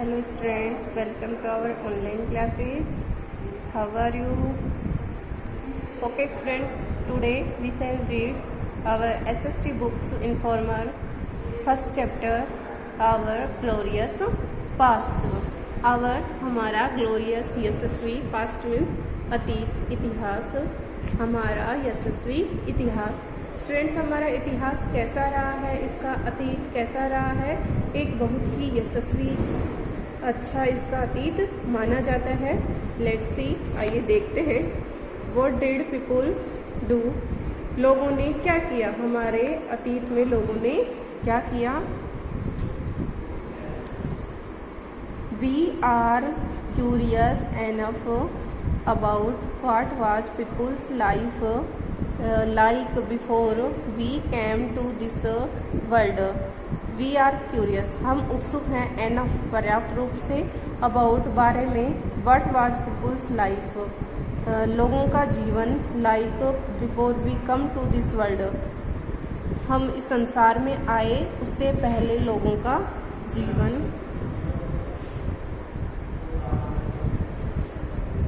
Hello students, welcome to our online classes. How are you? Okay students, today we shall read our SST books informer first chapter, our glorious past. हमारा glorious यशस्वी past means अतीत, इतिहास, हमारा यशस्वी इतिहास। Students, हमारा इतिहास कैसा रहा है, इसका अतीत कैसा रहा है? एक बहुत ही यशस्वी अच्छा इसका अतीत माना जाता है। लेट्स सी, आइए देखते हैं। What did people do? लोगों ने क्या किया? हमारे अतीत में लोगों ने क्या किया? We are curious enough about what was people's life like before we came to this world. We are curious, हम उत्सुक हैं, enough पर्याप्त रूप से, about बारे में, what was people's life लोगों का जीवन, like before we come to this world हम इस संसार में आए उससे पहले लोगों का जीवन।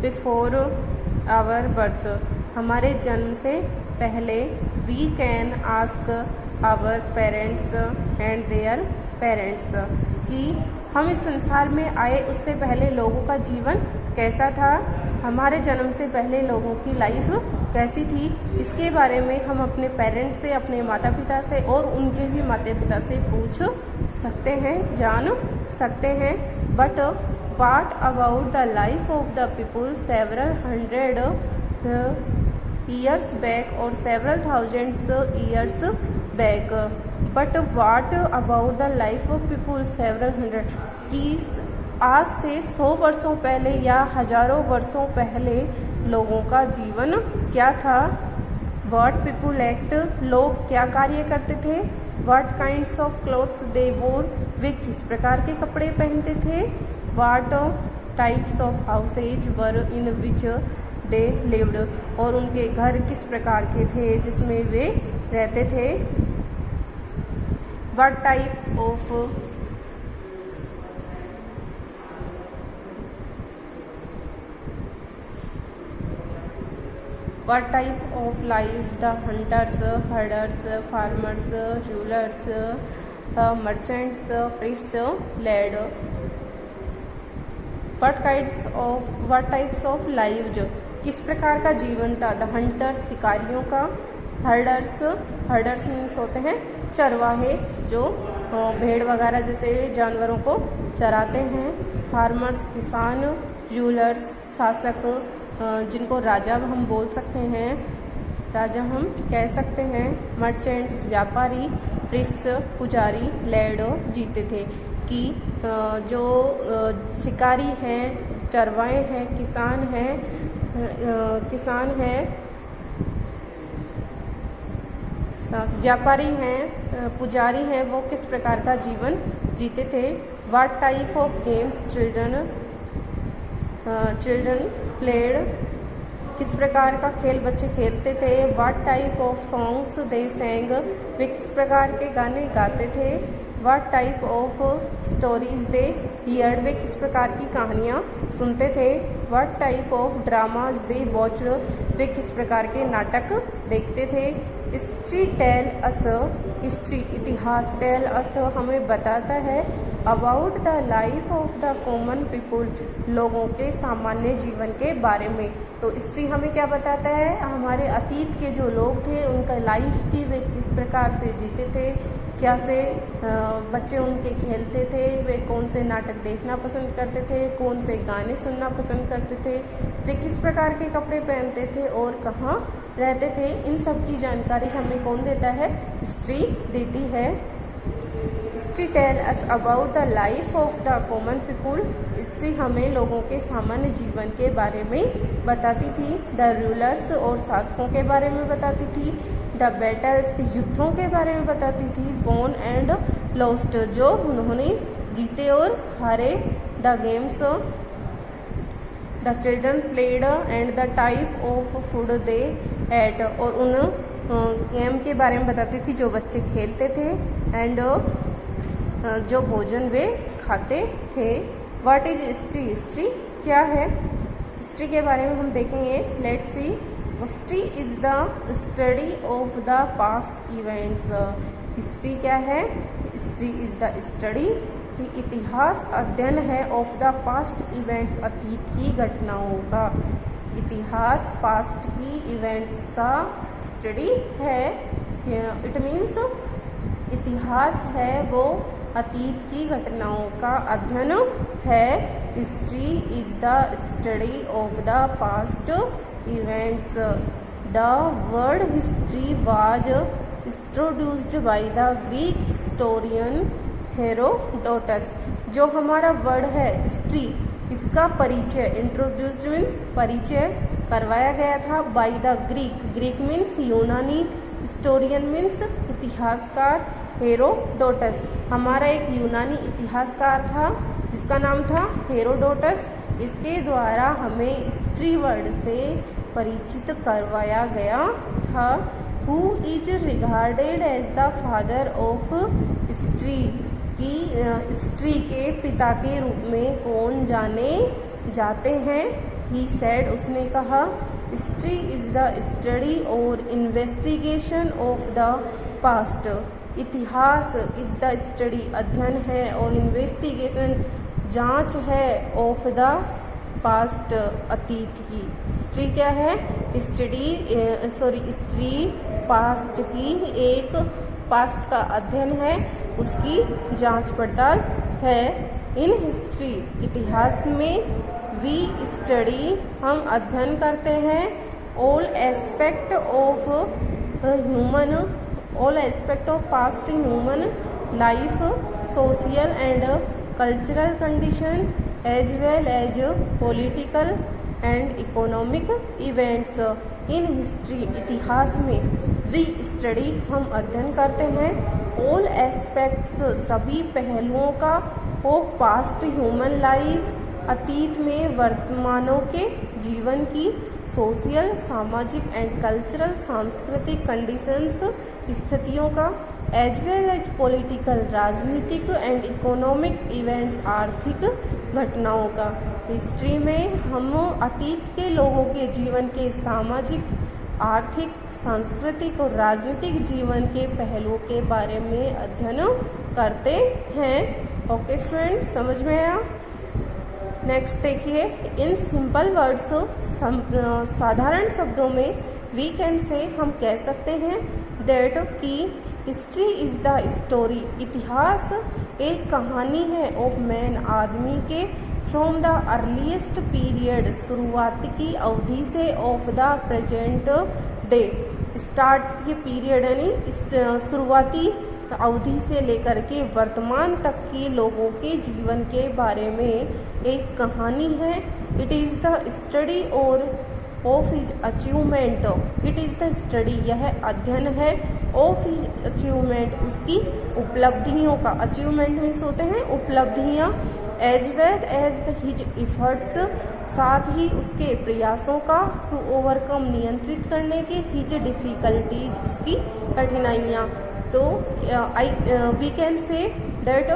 बिफोर आवर बर्थ, हमारे जन्म से पहले। We can ask our parents and their parents, कि हम इस संसार में आए उससे पहले लोगों का जीवन कैसा था, हमारे जन्म से पहले लोगों की लाइफ कैसी थी, इसके बारे में हम अपने पेरेंट्स से, अपने माता पिता से और उनके भी माता पिता से पूछ सकते हैं, जान सकते हैं। But what about the life of the people several hundred years back or several thousands years back? But what about the life of people several hundred, कि आज से 100 वर्षों पहले या हजारों वर्षों पहले लोगों का जीवन क्या था? What people act, लोग क्या कार्य करते थे? What kinds of clothes they wore, वे किस प्रकार के कपड़े पहनते थे? What types of houses were in which they lived, और उनके घर किस प्रकार के थे जिसमें वे रहते थे? What type of lives the hunters, herders, farmers, rulers, merchants, priests led? What types of lives, किस प्रकार का जीवन था? द हंटर्स, शिकारियों का। हर्डर्स मीन्स होते हैं चरवाहे, जो भेड़ वगैरह जैसे जानवरों को चराते हैं। फार्मर्स, किसान। रूलर्स, शासक, जिनको राजा हम बोल सकते हैं, राजा हम कह सकते हैं। मर्चेंट्स, व्यापारी। प्रीस्ट्स, पुजारी। लेड, जीते थे, कि जो शिकारी हैं, चरवाहे हैं, किसान हैं, व्यापारी हैं, पुजारी हैं, वो किस प्रकार का जीवन जीते थे। What type of games children played, किस प्रकार का खेल बच्चे खेलते थे। What type of songs they sang, वे किस प्रकार के गाने गाते थे। What type of stories they heard, वे किस प्रकार की कहानियाँ सुनते थे। What type of dramas they watched, वे किस प्रकार के नाटक देखते थे। हिस्ट्री टेल अस, हिस्ट्री इतिहास, टेल अस हमें बताता है, about the life of the common people, लोगों के सामान्य जीवन के बारे में। तो हिस्ट्री हमें क्या बताता है? हमारे अतीत के जो लोग थे उनका लाइफ थी, वे किस प्रकार से जीते थे, क्या से बच्चे उनके खेलते थे, वे कौन से नाटक देखना पसंद करते थे, कौन से गाने सुनना पसंद करते थे, वे किस प्रकार के कपड़े पहनते थे और कहाँ रहते थे। इन सब की जानकारी हमें कौन देता है? हिस्ट्री देती है। History tell us about the life of the common people, history हमें लोगों के सामान्य जीवन के बारे में बताती थी। द रूलर्स, और शासकों के बारे में बताती थी। द बैटल्स, युद्धों के बारे में बताती थी। वॉन एंड लॉस्ट, जो उन्होंने जीते और हारे। The games the children played and the type of food they ate, और उन गेम के बारे में बताती थी जो बच्चे खेलते थे, एंड जो भोजन वे खाते थे। What is history? हिस्ट्री क्या है? हिस्ट्री के बारे में हम देखेंगे। Let's see. History is the study of the past events. History क्या है? हिस्ट्री इज द स्टडी, इतिहास अध्ययन है, ऑफ द पास्ट इवेंट्स, अतीत की घटनाओं का। इतिहास पास्ट की इवेंट्स का स्टडी है। इट मीन्स इतिहास है वो अतीत की घटनाओं का अध्ययन है। History is the study of the past events. The word history was introduced by the Greek historian Herodotus. जो हमारा वर्ड है हिस्ट्री, इसका परिचय, इंट्रोड्यूस्ड मीन्स परिचय करवाया गया था by the Greek. Greek means यूनानी, हिस्टोरियन मीन्स इतिहासकार, हेरोडोटस हमारा एक यूनानी इतिहासकार था जिसका नाम था हेरोडोटस। इसके द्वारा हमें हिस्ट्री वर्ड से परिचित करवाया गया था। Who is regarded as the father of history, की हिस्ट्री के पिता के रूप में कौन जाने जाते हैं? ही सेड, उसने कहा, हिस्ट्री इज द स्टडी और इन्वेस्टिगेशन ऑफ द पास्ट। इतिहास इज द स्टडी अध्ययन है और इन्वेस्टिगेशन जांच है ऑफ द पास्ट अतीत की। हिस्ट्री क्या है? हिस्ट्री पास्ट की एक पास्ट का अध्ययन है, उसकी जांच पड़ताल है। इन हिस्ट्री इतिहास में वी स्टडी हम अध्ययन करते हैं all aspect of human, all aspect of past human life, social and cultural condition as well as political and economic events. In history इतिहास में वी स्टडी हम अध्ययन करते हैं ऑल एस्पेक्ट्स सभी पहलुओं का ऑफ पास्ट ह्यूमन लाइफ अतीत में वर्तमानों के जीवन की, सोशल सामाजिक एंड कल्चरल सांस्कृतिक कंडीशंस स्थितियों का, एज वेल एज पॉलिटिकल राजनीतिक एंड इकोनॉमिक इवेंट्स आर्थिक घटनाओं का। हिस्ट्री में हम अतीत के लोगों के जीवन के सामाजिक, आर्थिक, सांस्कृतिक और राजनीतिक जीवन के पहलुओं के बारे में अध्ययन करते हैं। ओके स्टूडेंट, समझ में आया? नेक्स्ट देखिए, इन सिंपल वर्ड्स, साधारण शब्दों में वी कैन से हम कह सकते हैं दैट कि हिस्ट्री इज द स्टोरी, इतिहास एक कहानी है ऑफ मैन, आदमी के, फ्रॉम द अर्लीस्ट पीरियड, शुरुआती की अवधि से, of the present day, start के पीरियड यानी शुरुआती अवधि से लेकर के वर्तमान तक के लोगों के जीवन के बारे में एक कहानी है। इट इज़ द स्टडी और of his achievement, it is the study यह अध्ययन है, ऑफ हिज अचीवमेंट उसकी उपलब्धियों का, अचीवमेंट मीन्स होते हैं उपलब्धियाँ, as well as his efforts साथ ही उसके प्रयासों का, टू ओवरकम नियंत्रित करने के, हिज डिफ़िकल्टीज उसकी कठिनाइयाँ। तो we can say that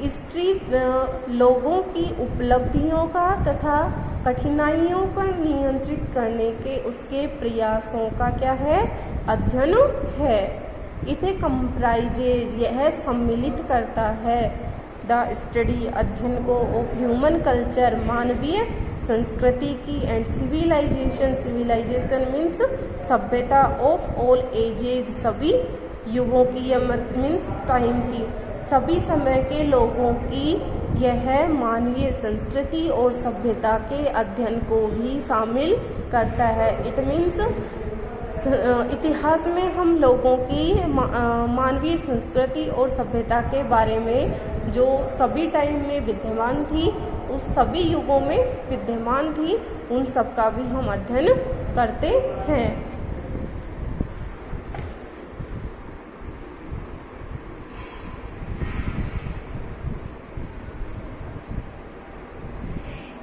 history लोगों की उपलब्धियों का तथा कठिनाइयों पर नियंत्रित करने के उसके प्रयासों का क्या है? अध्ययन है। इट कंप्राइजेज यह सम्मिलित करता है द स्टडी अध्ययन को ऑफ ह्यूमन कल्चर मानवीय संस्कृति की, एंड सिविलाइजेशन, सिविलाइजेशन मीन्स सभ्यता, ऑफ ऑल एजेज सभी युगों की, या मीन्स टाइम की, सभी समय के लोगों की यह मानवीय संस्कृति और सभ्यता के अध्ययन को भी शामिल करता है। इट मीन्स इतिहास में हम लोगों की मानवीय संस्कृति और सभ्यता के बारे में जो सभी टाइम में विद्यमान थी, उस सभी युगों में विद्यमान थी, उन सब का भी हम अध्ययन करते हैं।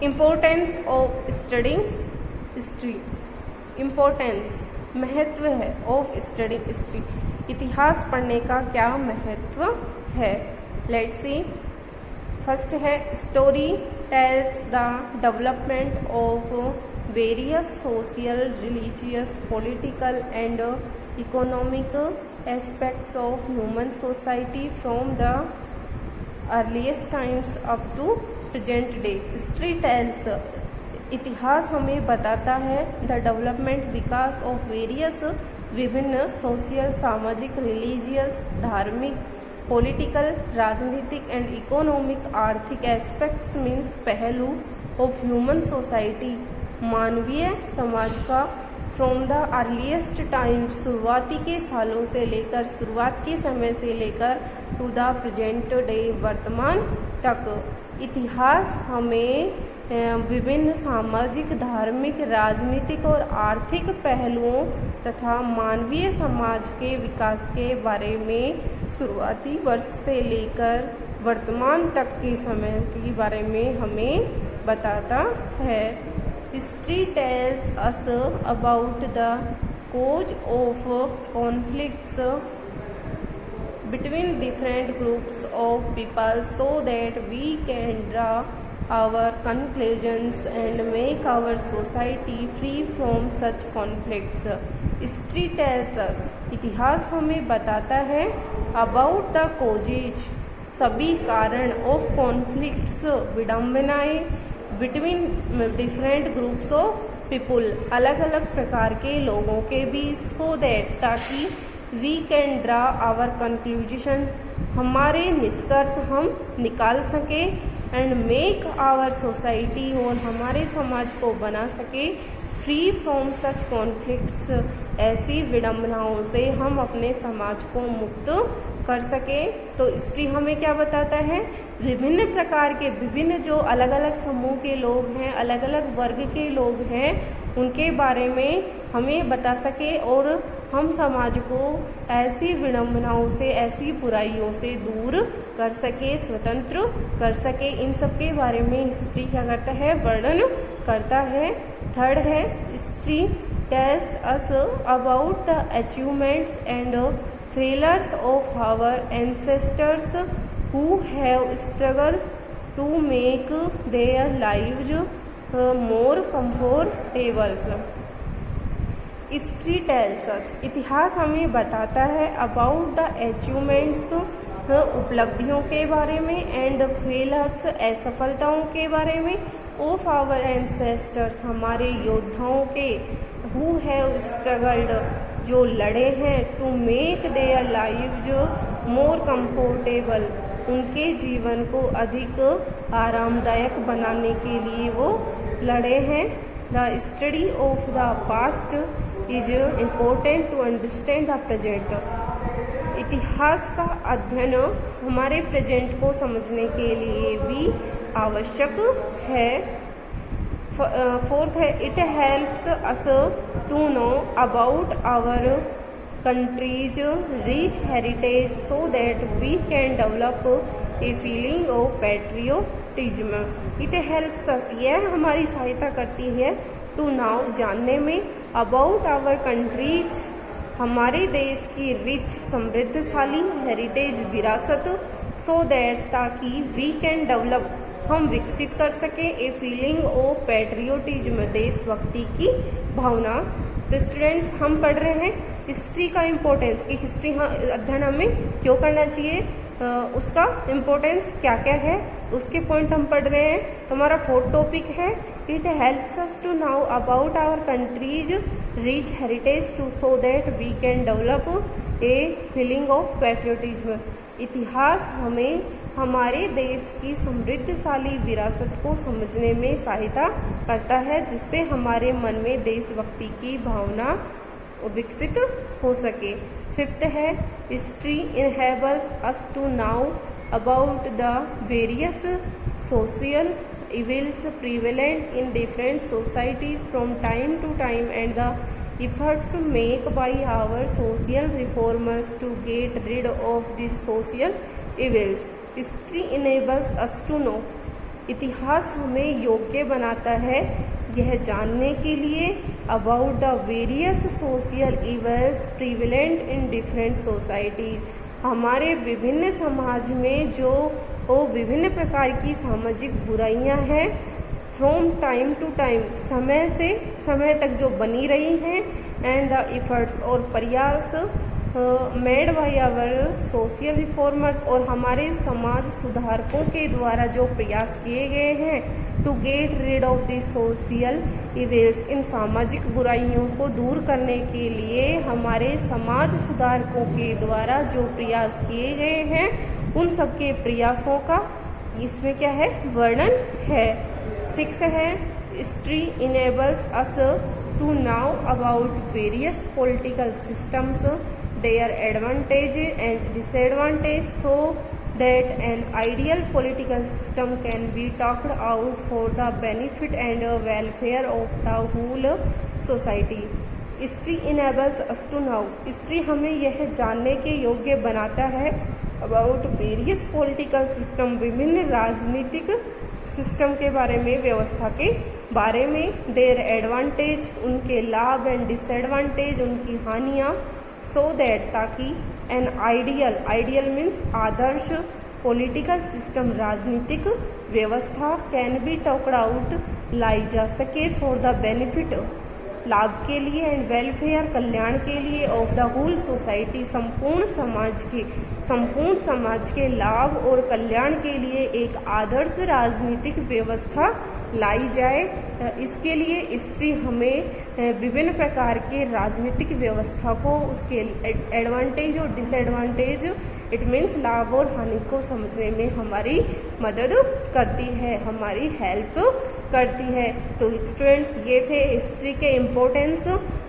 Importance of studying history, importance महत्व है ऑफ स्टडिंग हिस्ट्री, इतिहास पढ़ने का क्या महत्व है। Let's see. फर्स्ट है story tells the development of various social, religious, political and economic aspects of human society from the earliest times up to present day. History tells इतिहास हमें बताता है द डेवलपमेंट विकास ऑफ वेरियस विभिन्न social, सामाजिक, religious, धार्मिक, political, राजनीतिक and economic आर्थिक एस्पेक्ट्स मीन्स पहलू ऑफ ह्यूमन सोसाइटी मानवीय समाज का फ्रॉम द अर्लीस्ट टाइम शुरुआती के सालों से लेकर, शुरुआत के समय से लेकर टू द प्रेजेंट डे वर्तमान तक। इतिहास हमें विभिन्न सामाजिक, धार्मिक, राजनीतिक और आर्थिक पहलुओं तथा मानवीय समाज के विकास के बारे में शुरुआती वर्ष से लेकर वर्तमान तक के समय के बारे में हमें बताता है। History tells us about the cause of conflicts between different groups of people so that we can draw our conclusions and make our society free from such conflicts. History tells us, इतिहास हमें बताता है about the causes, सभी कारण of conflicts, विडंबनाएं between different groups of people, अलग अलग प्रकार के लोगों के बीच, so that ताकि we can draw our conclusions, हमारे निष्कर्ष हम निकाल सकें, एंड मेक आवर सोसाइटी, और हमारे समाज को बना सके फ्री फ्रॉम सच कॉन्फ्लिक्ट्स, ऐसी विडंबनाओं से हम अपने समाज को मुक्त कर सकें। तो हिस्ट्री हमें क्या बताता है, विभिन्न प्रकार के, विभिन्न जो अलग अलग समूह के लोग हैं, अलग अलग वर्ग के लोग हैं, उनके बारे में हमें बता सके और हम समाज को ऐसी विडंबनाओं से, ऐसी बुराइयों से दूर कर सके, स्वतंत्र कर सके। इन सब के बारे में हिस्ट्री क्या करता है, वर्णन करता है। थर्ड है history tells us about the achievements and failures of our ancestors who have struggle to make their lives more comfortables. History tells us, इतिहास हमें बताता है अबाउट द अचीवमेंट्स, उपलब्धियों के बारे में, एंड फेलर्स, असफलताओं के बारे में, ऑफ आवर एंसेस्टर्स, हमारे योद्धाओं के, हु हैव स्ट्रगल्ड, जो लड़े हैं, to make their lives more comfortable, उनके जीवन को अधिक आरामदायक बनाने के लिए वो लड़े हैं। The study of the past is important to understand the present, इतिहास का अध्ययन हमारे प्रेजेंट को समझने के लिए भी आवश्यक है। फोर्थ है it helps us to know about our country's rich heritage so that we can develop a feeling of patriotism. It helps us, यह हमारी सहायता करती है टू नाउ, जानने में, अबाउट आवर कंट्रीज, हमारे देश की रिच, समृद्धशाली, हेरिटेज, विरासत, सो दैट, ताकि वी कैन डेवलप, हम विकसित कर सकें, ए फीलिंग ऑफ पैट्रियोटिज्म, देशभक्ति की भावना। तो स्टूडेंट्स, हम पढ़ रहे हैं हिस्ट्री का इम्पोर्टेंस, कि हिस्ट्री अध्ययन हमें क्यों करना चाहिए, उसका इम्पोर्टेंस क्या क्या है, उसके पॉइंट हम पढ़ रहे हैं। तो हमारा फोर्थ टॉपिक है it helps us to know about our country's rich heritage too so that we can develop a feeling of patriotism. इतिहास हमें हमारे देश की समृद्धशाली विरासत को समझने में सहायता करता है, जिससे हमारे मन में देशभक्ति की भावना विकसित हो सके। फिफ्थ है history enables us to know about the various social evils prevalent in different societies from time to time and the efforts made by our social reformers to get rid of these social evils. History enables us to know, इतिहास हमें योग्य बनाता है यह जानने के लिए about the various social evils prevalent in different societies, हमारे विभिन्न समाज में जो वो विभिन्न प्रकार की सामाजिक बुराइयां हैं फ्रॉम टाइम टू टाइम, समय से समय तक जो बनी रही हैं, एंड द इफ़र्ट्स और प्रयास made by our social reformers और हमारे समाज सुधारकों के द्वारा जो प्रयास किए गए हैं to get rid of the social evils, इन सामाजिक बुराइयों को दूर करने के लिए हमारे समाज सुधारकों के द्वारा जो प्रयास किए गए हैं उन सब के प्रयासों का इसमें क्या है, वर्णन है। 6 है history enables us to know about various political systems, their advantage and disadvantage, so that an ideal political system can be talked out for the benefit and welfare of the whole society. History enables us to know, हिस्ट्री हमें यह जानने के योग्य बनाता है about various political system, विभिन्न राजनीतिक सिस्टम के बारे में, व्यवस्था के बारे में, देयर एडवांटेज उनके लाभ, एंड डिसएडवांटेज उनकी हानियाँ, सो दैट ताकि an ideal means Adarsh political system राजनीतिक व्यवस्था कैन बी टॉक्ड आउट लाई जा सके फॉर द बेनिफिट लाभ के लिए, एंड वेलफेयर कल्याण के लिए, ऑफ द होल सोसाइटी संपूर्ण समाज के लाभ और कल्याण के लिए एक आदर्श राजनीतिक व्यवस्था लाई जाए। इसके लिए हिस्ट्री हमें विभिन्न प्रकार के राजनीतिक व्यवस्था को, उसके एडवांटेज और डिसएडवांटेज, इट मीन्स लाभ और हानि को समझने में हमारी मदद करती है, हमारी हेल्प करती है। तो स्टूडेंट्स ये थे हिस्ट्री के इम्पोर्टेंस,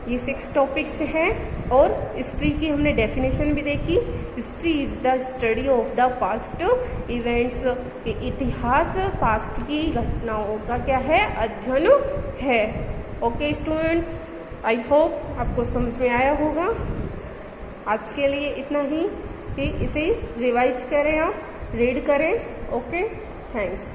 ये 6 टॉपिक्स हैं और हिस्ट्री की हमने डेफिनेशन भी देखी। History is the study of the past events, इतिहास पास्ट की घटनाओं का क्या है, अध्ययन है। ओके स्टूडेंट्स, आई होप आपको समझ में आया होगा। आज के लिए इतना ही, कि इसे रिवाइज करें, आप रीड करें। Okay, thanks.